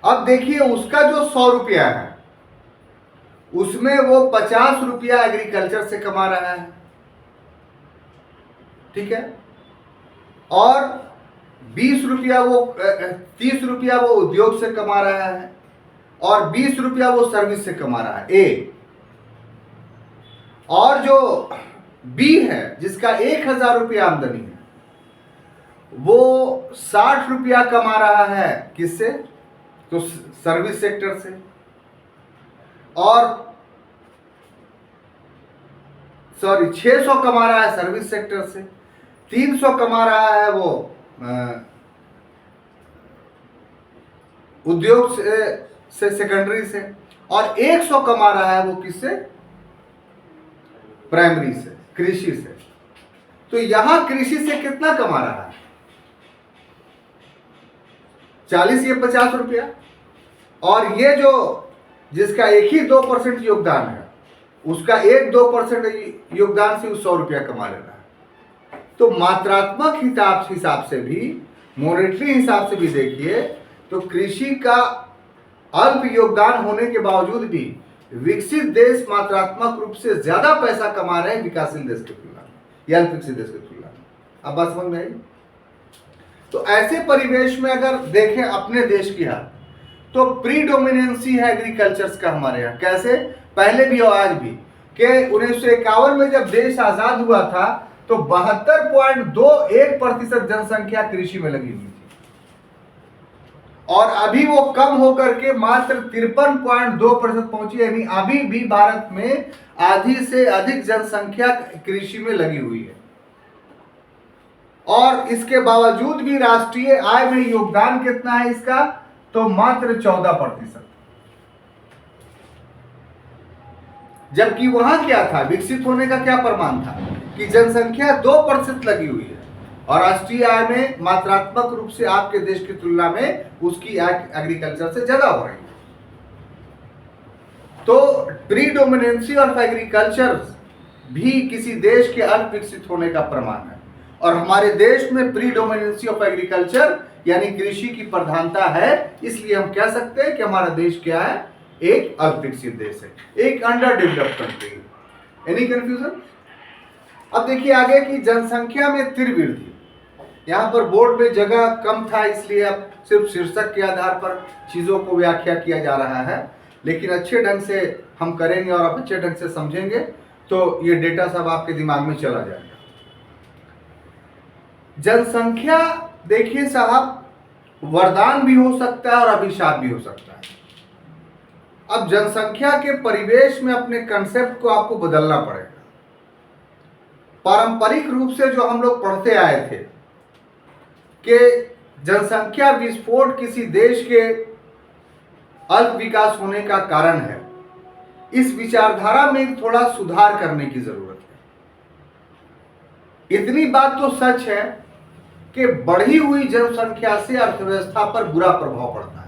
अब देखिए उसका जो 100 रुपया है उसमें वो 50 रुपया एग्रीकल्चर से कमा रहा है, ठीक है, और 20 रुपया वो 30 रुपया वो उद्योग से कमा रहा है और 20 रुपया वो सर्विस से कमा रहा है, ए। और जो बी है जिसका 1000 रुपया आमदनी है, वो 60 रुपया कमा रहा है, किससे? तो सर्विस सेक्टर से। और 600 कमा रहा है सर्विस सेक्टर से, 300 कमा रहा है वो उद्योग से सेकेंडरी से, और 100 कमा रहा है वो किससे? प्राइमरी से, कृषि से। तो यहां कृषि से कितना कमा रहा है? 40 या 50 रुपया। और ये जो जिसका 1-2% योगदान है, उसका 1-2% योगदान से 100 रुपया कमा ले रहा है। तो मात्रात्मक हिसाब से भी, मॉनेटरी हिसाब से भी देखिए तो कृषि का अल्प योगदान होने के बावजूद भी विकसित देश मात्रात्मक रूप से ज्यादा पैसा कमा रहे हैं विकासशील देश की तुलना में या अल्प विकसित देश की तुलना में। अब बात समझ में आई? तो ऐसे परिवेश में अगर देखें अपने देश की हालत, तो प्रीडोमिनेंसी है एग्रीकल्चर का हमारे यहाँ। कैसे? पहले भी और आज भी, कि 1951 में जब देश आजाद हुआ था तो 72.21% जनसंख्या कृषि में लगी हुई थी, और अभी वो कम होकर के मात्र 53.2% पहुंची। यानी अभी भी भारत में आधी से अधिक जनसंख्या कृषि में लगी हुई है, और इसके बावजूद भी राष्ट्रीय आय में योगदान कितना है इसका? तो मात्र 14%। जबकि वहां क्या था? विकसित होने का क्या प्रमाण था? कि जनसंख्या 2% लगी हुई है और राष्ट्रीय आय में मात्रात्मक रूप से आपके देश की तुलना में उसकी आय एग्रीकल्चर से ज्यादा हो रही है। तो प्रीडोमिनेंसी ऑफ एग्रीकल्चर भी किसी देश के अल्प विकसित होने का प्रमाण है, और हमारे देश में प्रीडोमिनेंसी ऑफ एग्रीकल्चर यानी कृषि की प्रधानता है। इसलिए हम कह सकते हैं कि हमारा देश क्या है? एक अल्प विकसित देश है, एक under developed country. Any confusion? अब देखिए आगे की जनसंख्या में तीव्र वृद्धि। यहाँ पर बोर्ड में जगह कम था, इसलिए अब सिर्फ शीर्षक के आधार पर चीजों को व्याख्या किया जा रहा है, लेकिन अच्छे ढंग से हम करेंगे और आप अच्छे ढंग से समझेंगे तो ये डेटा सब आपके दिमाग में चला जाएगा। जनसंख्या देखिए साहब, वरदान भी हो सकता है और अभिशाप भी हो सकता है। अब जनसंख्या के परिवेश में अपने कंसेप्ट को आपको बदलना पड़ेगा। पारंपरिक रूप से जो हम लोग पढ़ते आए थे कि जनसंख्या विस्फोट किसी देश के अल्प विकास होने का कारण है, इस विचारधारा में थोड़ा सुधार करने की जरूरत है। इतनी बात तो सच है कि बढ़ी हुई जनसंख्या से अर्थव्यवस्था पर बुरा प्रभाव पड़ता है।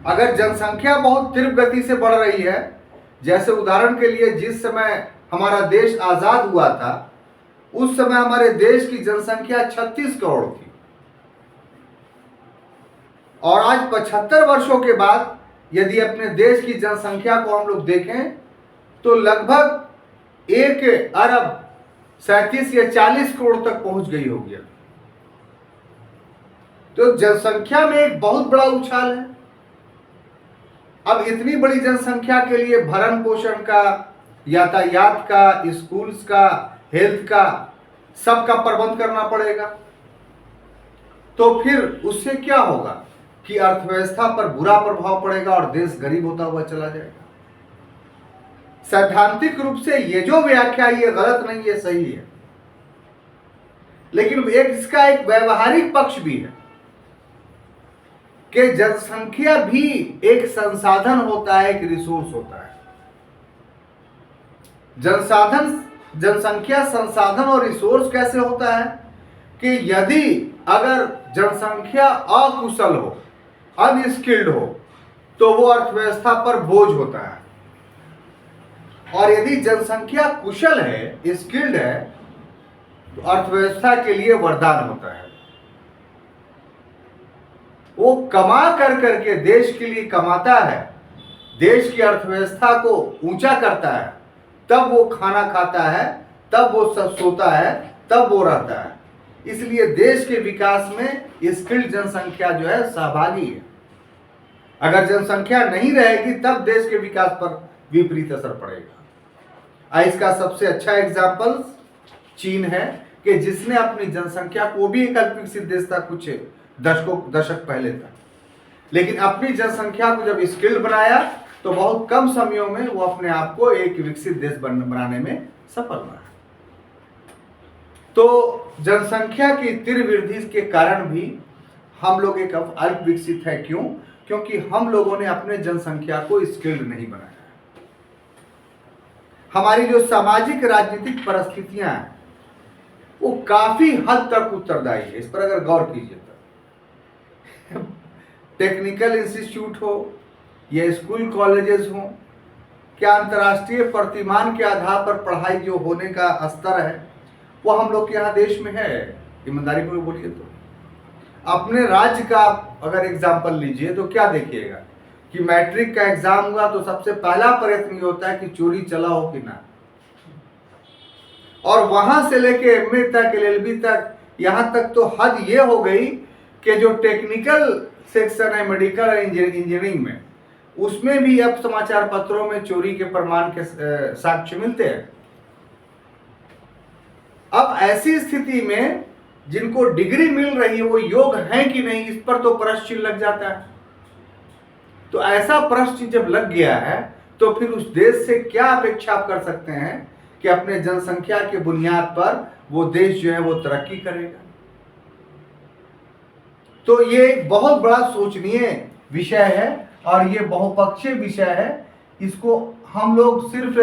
अगर जनसंख्या बहुत तीव्र गति से बढ़ रही है, जैसे उदाहरण के लिए जिस समय हमारा देश आजाद हुआ था उस समय हमारे देश की जनसंख्या 36 करोड़ थी, और आज 75 वर्षों के बाद यदि अपने देश की जनसंख्या को हम लोग देखें तो लगभग 1 अरब 37 या 40 करोड़ तक पहुंच गई होगी। तो जनसंख्या में एक बहुत बड़ा उछाल है। अब इतनी बड़ी जनसंख्या के लिए भरण पोषण का, यातायात का, स्कूल्स का, हेल्थ का, सबका प्रबंध करना पड़ेगा। तो फिर उससे क्या होगा कि अर्थव्यवस्था पर बुरा प्रभाव पड़ेगा और देश गरीब होता हुआ चला जाएगा। सैद्धांतिक रूप से ये जो व्याख्या ये गलत नहीं है, सही है, लेकिन इसका एक व्यवहारिक पक्ष भी है। कि जनसंख्या भी एक संसाधन होता है, एक रिसोर्स होता है। जनसंख्या संसाधन और रिसोर्स कैसे होता है कि यदि अगर जनसंख्या अकुशल हो, अनस्किल्ड हो, तो वो अर्थव्यवस्था पर बोझ होता है, और यदि जनसंख्या कुशल है, स्किल्ड है, तो अर्थव्यवस्था के लिए वरदान होता है। वो कमा कर करके देश के लिए कमाता है, देश की अर्थव्यवस्था को ऊंचा करता है, तब वो खाना खाता है, तब वो सब सोता है, तब वो रहता है। इसलिए देश के विकास में स्किल्ड जनसंख्या जो है सहभागी है। अगर जनसंख्या नहीं रहेगी तब देश के विकास पर विपरीत असर पड़ेगा। इसका सबसे अच्छा एग्जाम्पल चीन है कि जिसने अपनी जनसंख्या को भी एक अल्प विकसित देश था कुछ दशक पहले था, लेकिन अपनी जनसंख्या को जब स्किल्ड बनाया तो बहुत कम समयों में वो अपने आप को एक विकसित देश बनाने में सफल रहा। तो जनसंख्या की तीव्र वृद्धि के कारण भी हम लोग एक अल्प विकसित है। क्यों? क्योंकि हम लोगों ने अपने जनसंख्या को स्किल्ड नहीं बनाया। हमारी जो सामाजिक राजनीतिक परिस्थितियां हैं वो काफी हद तक उत्तरदायी है। इस पर अगर गौर कीजिए तो टेक्निकल इंस्टीट्यूट हो या स्कूल कॉलेजेस हो, क्या अंतर्राष्ट्रीय प्रतिमान के आधार पर पढ़ाई जो होने का स्तर है वो हम लोग के यहाँ देश में है? ईमानदारी पर बोलिए तो अपने राज्य का अगर एग्जाम्पल लीजिए तो क्या देखिएगा कि मैट्रिक का एग्जाम हुआ तो सबसे पहला प्रयत्न ये होता है कि चोरी चला हो कि ना, और वहां से लेके एमए तक, एलएलबी तक, यहां तक तो हद ये हो गई कि जो टेक्निकल सेक्शन है मेडिकल इंजीनियरिंग में, उसमें भी अब समाचार पत्रों में चोरी के प्रमाण के साक्ष्य मिलते हैं। अब ऐसी स्थिति में जिनको डिग्री मिल रही है वो योग्य हैं कि नहीं, इस पर तो प्रश्न चिन्ह लग जाता है। तो ऐसा प्रश्न जब लग गया है तो फिर उस देश से क्या अपेक्षा आप कर सकते हैं कि अपने जनसंख्या के बुनियाद पर वो देश जो है वो तरक्की करेगा? तो ये एक बहुत बड़ा सोचनीय विषय है और ये बहुपक्षीय विषय है। इसको हम लोग सिर्फ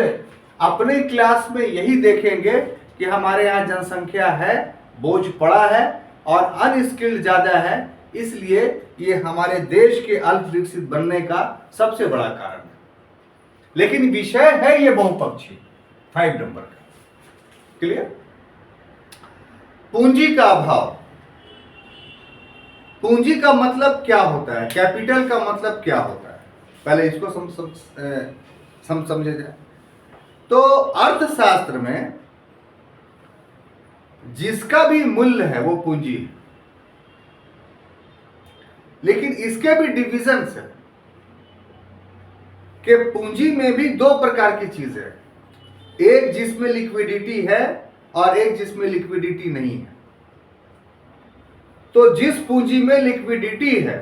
अपने क्लास में यही देखेंगे कि हमारे यहाँ जनसंख्या है, बोझ पड़ा है और अनस्किल्ड ज्यादा है, इसलिए ये हमारे देश के अल्प विकसित बनने का सबसे बड़ा कारण है। लेकिन विषय है ये बहुपक्षीय 5 नंबर का। क्लियर? पूंजी का अभाव। पूंजी का मतलब क्या होता है, कैपिटल का मतलब क्या होता है, पहले इसको समझे जाए। तो अर्थशास्त्र में जिसका भी मूल्य है वो पूंजी है, लेकिन इसके भी डिविजन्स है कि पूंजी में भी 2 प्रकार की चीजें है, एक जिसमें लिक्विडिटी है और एक जिसमें लिक्विडिटी नहीं है। तो जिस पूंजी में लिक्विडिटी है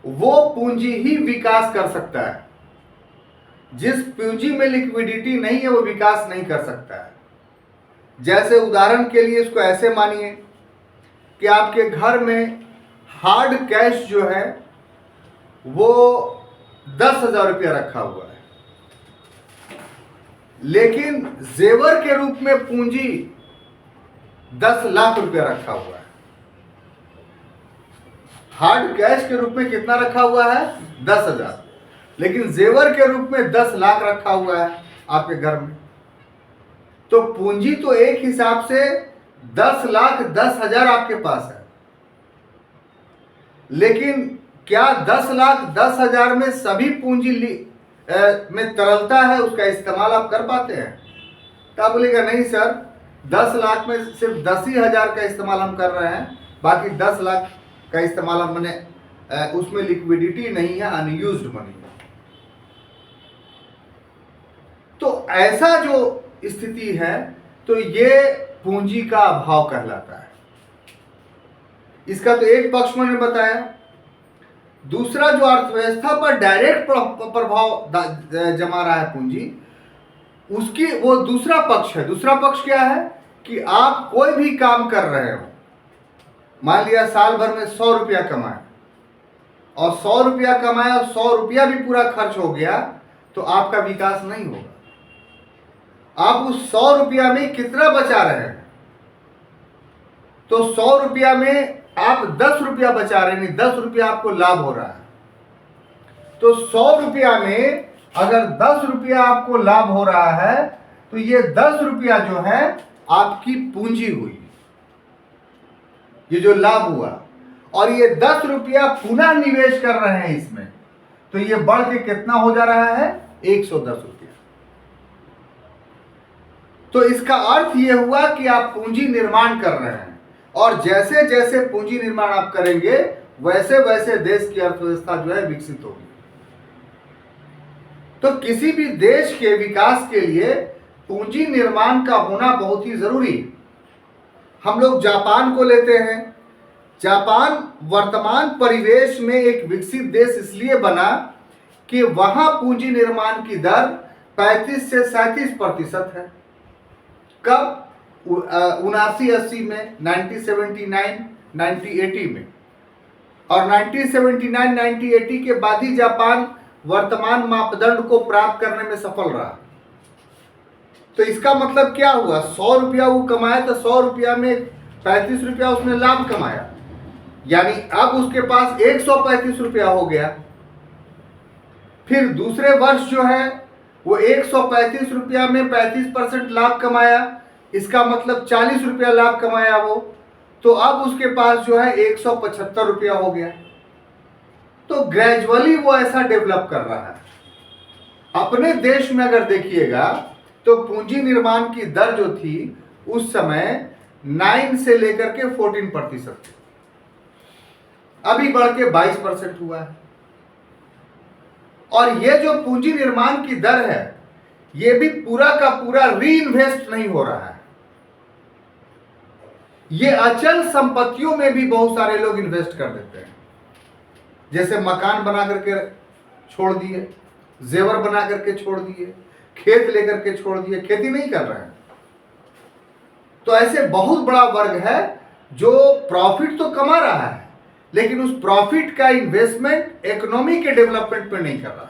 वो पूंजी ही विकास कर सकता है, जिस पूंजी में लिक्विडिटी नहीं है वो विकास नहीं कर सकता है। जैसे उदाहरण के लिए इसको ऐसे मानिए कि आपके घर में हार्ड कैश जो है वो 10,000 रुपया रखा हुआ है, लेकिन जेवर के रूप में पूंजी 10 लाख रुपया रखा हुआ है। हार्ड कैश के रूप में कितना रखा हुआ है? 10,000, लेकिन जेवर के रूप में 10 लाख रखा हुआ है आपके घर में। तो पूंजी तो एक हिसाब से 10,10,000 आपके पास है, लेकिन क्या 10,10,000 में सभी पूंजी में तरलता है, उसका इस्तेमाल आप कर पाते हैं? तो आप बोलेगा नहीं सर, 10 लाख में सिर्फ 10,000 का इस्तेमाल हम कर रहे हैं, बाकी 10 लाख का इस्तेमाल हमने उसमें लिक्विडिटी नहीं है, अनयूज्ड मनी है। तो ऐसा जो स्थिति है तो ये पूंजी का अभाव कहलाता है। इसका तो एक पक्ष मैंने बताया। दूसरा जो अर्थव्यवस्था पर डायरेक्ट प्रभाव जमा रहा है पूंजी, उसकी वो दूसरा पक्ष है। दूसरा पक्ष क्या है कि आप कोई भी काम कर रहे हो, मान लिया साल भर में 100 रुपया कमाए, और 100 रुपया कमाया, 100 रुपया भी पूरा खर्च हो गया, तो आपका विकास नहीं होगा। आप उस 100 रुपया में कितना बचा रहे हैं? तो 100 रुपया में आप 10 रुपया बचा रहे हैं, 10 रुपया आपको लाभ हो रहा है। तो 100 रुपया में अगर 10 रुपया आपको लाभ हो रहा है, तो ये 10 रुपया जो है आपकी पूंजी हुई, ये जो लाभ हुआ, और ये 10 रुपया पुनः निवेश कर रहे हैं इसमें, तो ये बढ़ के कितना हो जा रहा है? 110 रुपया। तो इसका अर्थ ये हुआ कि आप पूंजी निर्माण कर रहे हैं, और जैसे जैसे पूंजी निर्माण आप करेंगे वैसे वैसे देश की अर्थव्यवस्था जो है विकसित होगी। तो किसी भी देश के विकास के लिए पूंजी निर्माण का होना बहुत ही जरूरी। हम लोग जापान को लेते हैं। जापान वर्तमान परिवेश में एक विकसित देश इसलिए बना कि वहां पूंजी निर्माण की दर 35 से 37% है। कब? 79-80 में, 1979, 1980 में, और 1979, 1980 के बाद ही जापान वर्तमान मापदंड को प्राप्त करने में सफल रहा। तो इसका मतलब क्या हुआ? 100 रुपया वो कमाया, तो 100 रुपया में 35 रुपया उसने लाभ कमाया, यानी अब उसके पास 135 रुपया हो गया। फिर दूसरे वर्ष जो है वो 135 रुपया में 35% लाभ कमाया, इसका मतलब 40 रुपया लाभ कमाया वो, तो अब उसके पास जो है 175 रुपया हो गया। तो ग्रेजुअली वो ऐसा डेवलप कर रहा है। अपने देश में अगर देखिएगा तो पूंजी निर्माण की दर जो थी उस समय 9 से लेकर के 14% थी, अभी बढ़ के 22% हुआ है। और ये जो पूंजी निर्माण की दर है, ये भी पूरा का पूरा री इन्वेस्ट नहीं हो रहा है। ये अचल संपत्तियों में भी बहुत सारे लोग इन्वेस्ट कर देते हैं, जैसे मकान बना करके छोड़ दिए, जेवर बना करके छोड़ दिए, खेत लेकर के छोड़ दिए, खेती नहीं कर रहे हैं। तो ऐसे बहुत बड़ा वर्ग है जो प्रॉफिट तो कमा रहा है, लेकिन उस प्रॉफिट का इन्वेस्टमेंट इकोनॉमी के डेवलपमेंट पे नहीं कर रहा है।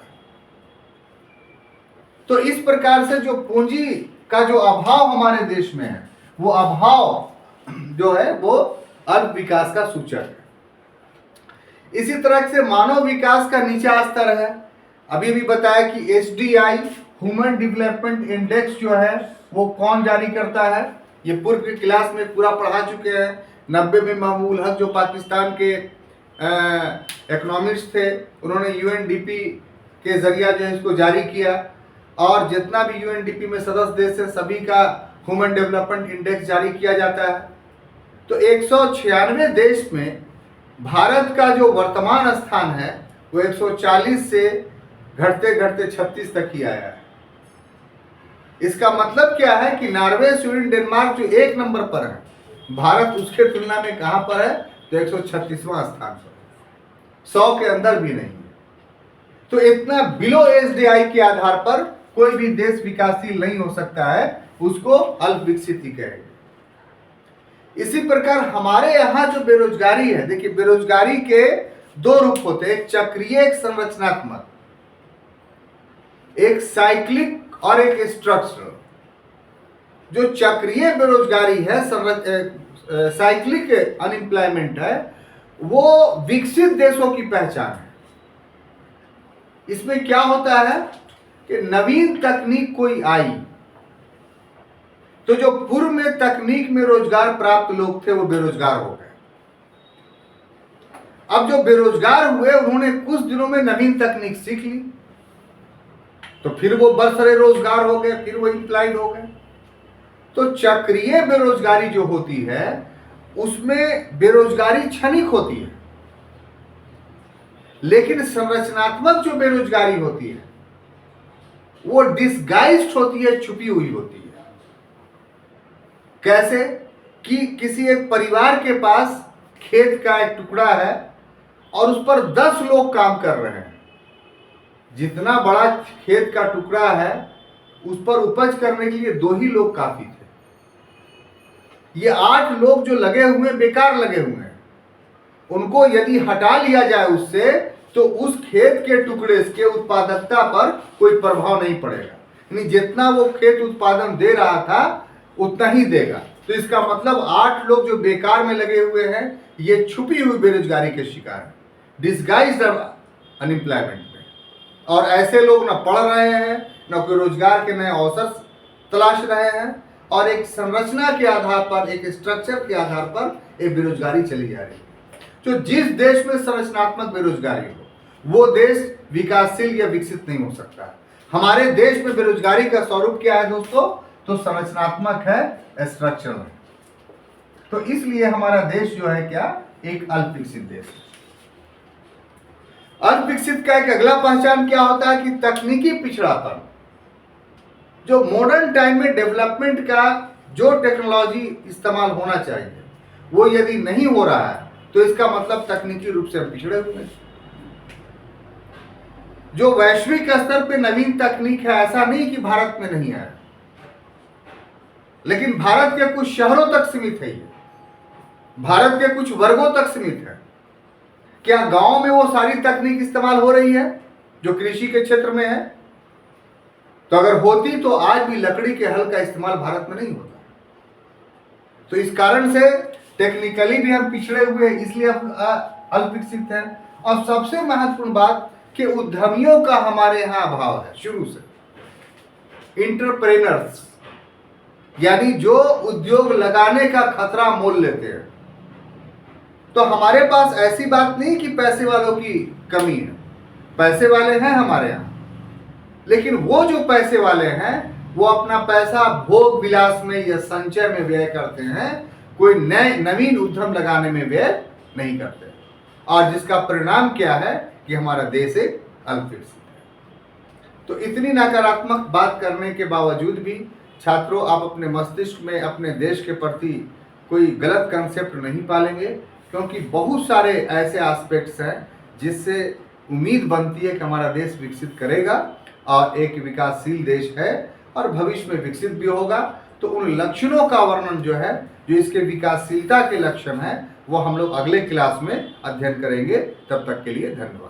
तो इस प्रकार से जो पूंजी का जो अभाव हमारे देश में है, वो अभाव जो है वो अल्प विकास का सूचक है। इसी तरह से मानव विकास का नीचा स्तर है। अभी भी बताया कि HDI ह्यूमन डेवलपमेंट इंडेक्स जो है वो कौन जारी करता है, ये पूर्व की क्लास में पूरा पढ़ा चुके हैं। 90 में महमूद हक जो पाकिस्तान के इकोनॉमिस्ट थे, उन्होंने UNDP के जरिया जो है इसको जारी किया, और जितना भी UNDP में सदस्य देश है सभी का ह्यूमन डेवलपमेंट इंडेक्स जारी किया जाता है। तो 196 देश में भारत का जो वर्तमान स्थान है वो 140 से घटते घटते 36 तक ही आया है। इसका मतलब क्या है कि नॉर्वे, स्वीडन, डेनमार्क जो 1 नंबर पर है, भारत उसके तुलना में कहां पर है? तो 136वां स्थान पर, 100 के अंदर भी नहीं है। तो इतना बिलो HDI के आधार पर कोई भी देश विकासशील नहीं हो सकता है, उसको अल्प विकसित ही कहेंगे। इसी प्रकार हमारे यहाँ जो बेरोजगारी है, देखिए बेरोजगारी के 2 रूप होते हैं, एक चक्रीय, एक संरचनात्मक, एक साइक्लिक और एक स्ट्रक्चरल। जो चक्रीय बेरोजगारी है, साइक्लिक अनएम्प्लॉयमेंट है, वो विकसित देशों की पहचान है। इसमें क्या होता है कि नवीन तकनीक कोई आई, तो जो पूर्व में तकनीक में रोजगार प्राप्त लोग थे वो बेरोजगार हो गए। अब जो बेरोजगार हुए उन्होंने कुछ दिनों में नवीन तकनीक सीख ली, तो फिर वो बरसरे रोजगार हो गए, फिर वो एम्प्लॉयड हो गए। तो चक्रीय बेरोजगारी जो होती है उसमें बेरोजगारी क्षणिक होती है, लेकिन संरचनात्मक जो बेरोजगारी होती है वो डिस्गाइज्ड होती है, छुपी हुई होती है। कैसे? कि किसी एक परिवार के पास खेत का एक टुकड़ा है और उस पर 10 लोग काम कर रहे हैं। जितना बड़ा खेत का टुकड़ा है उस पर उपज करने के लिए 2 ही लोग काफी थे। ये 8 लोग जो लगे हुए बेकार लगे हुए हैं, उनको यदि हटा लिया जाए उससे, तो उस खेत के टुकड़े के उत्पादकता पर कोई प्रभाव नहीं पड़ेगा, यानी जितना वो खेत उत्पादन दे रहा था उतना ही देगा। तो इसका मतलब 8 लोग जो बेकार में लगे हुए हैं ये छुपी हुई बेरोजगारी के शिकार हैं, डिस्गाइज्ड अनएम्प्लॉयमेंट में। और ऐसे लोग ना पढ़ रहे हैं, ना कोई रोजगार के नए अवसर तलाश रहे हैं, और एक संरचना के आधार पर, एक स्ट्रक्चर के आधार पर एक बेरोजगारी चली जा रही है। तो जिस देश में संरचनात्मक बेरोजगारी हो वो देश विकासशील या विकसित नहीं हो सकता। हमारे देश में बेरोजगारी का स्वरूप क्या है दोस्तों? तो संरचनात्मक है, स्ट्रक्चरल है। तो इसलिए हमारा देश जो है क्या, एक अल्प विकसित देश है। अल्प विकसित का एक अगला पहचान क्या होता है कि तकनीकी पिछड़ापन। जो मॉडर्न टाइम में डेवलपमेंट का जो टेक्नोलॉजी इस्तेमाल होना चाहिए वो यदि नहीं हो रहा है तो इसका मतलब तकनीकी रूप से हम पिछड़े हुए हैं। जो वैश्विक स्तर पे नवीन तकनीक है, ऐसा नहीं कि भारत में नहीं है, लेकिन भारत के कुछ शहरों तक सीमित है, ये भारत के कुछ वर्गों तक सीमित है। क्या गांव में वो सारी तकनीक इस्तेमाल हो रही है जो कृषि के क्षेत्र में है? तो अगर होती तो आज भी लकड़ी के हल का इस्तेमाल भारत में नहीं होता। तो इस कारण से टेक्निकली भी हम पिछड़े हुए हैं, इसलिए हम अल्प विकसित हैं। और सबसे महत्वपूर्ण बात कि उद्यमियों का हमारे यहाँ अभाव है शुरू से। इंटरप्रेनर्स यानी जो उद्योग लगाने का खतरा मोल लेते हैं। तो हमारे पास ऐसी बात नहीं कि पैसे वालों की कमी है, पैसे वाले हैं हमारे यहाँ, लेकिन वो जो पैसे वाले हैं वो अपना पैसा भोग विलास में या संचय में व्यय करते हैं, कोई नए नवीन उद्यम लगाने में व्यय नहीं करते। और जिसका परिणाम क्या है कि हमारा देश एक अल्प विकसित है। तो इतनी नकारात्मक बात करने के बावजूद भी छात्रों, आप अपने मस्तिष्क में अपने देश के प्रति कोई गलत कंसेप्ट नहीं पालेंगे, क्योंकि बहुत सारे ऐसे एस्पेक्ट्स हैं जिससे उम्मीद बनती है कि हमारा देश विकसित करेगा और एक विकासशील देश है और भविष्य में विकसित भी होगा। तो उन लक्षणों का वर्णन जो है, जो इसके विकासशीलता के लक्षण हैं, वो हम लोग अगले क्लास में अध्ययन करेंगे। तब तक के लिए धन्यवाद।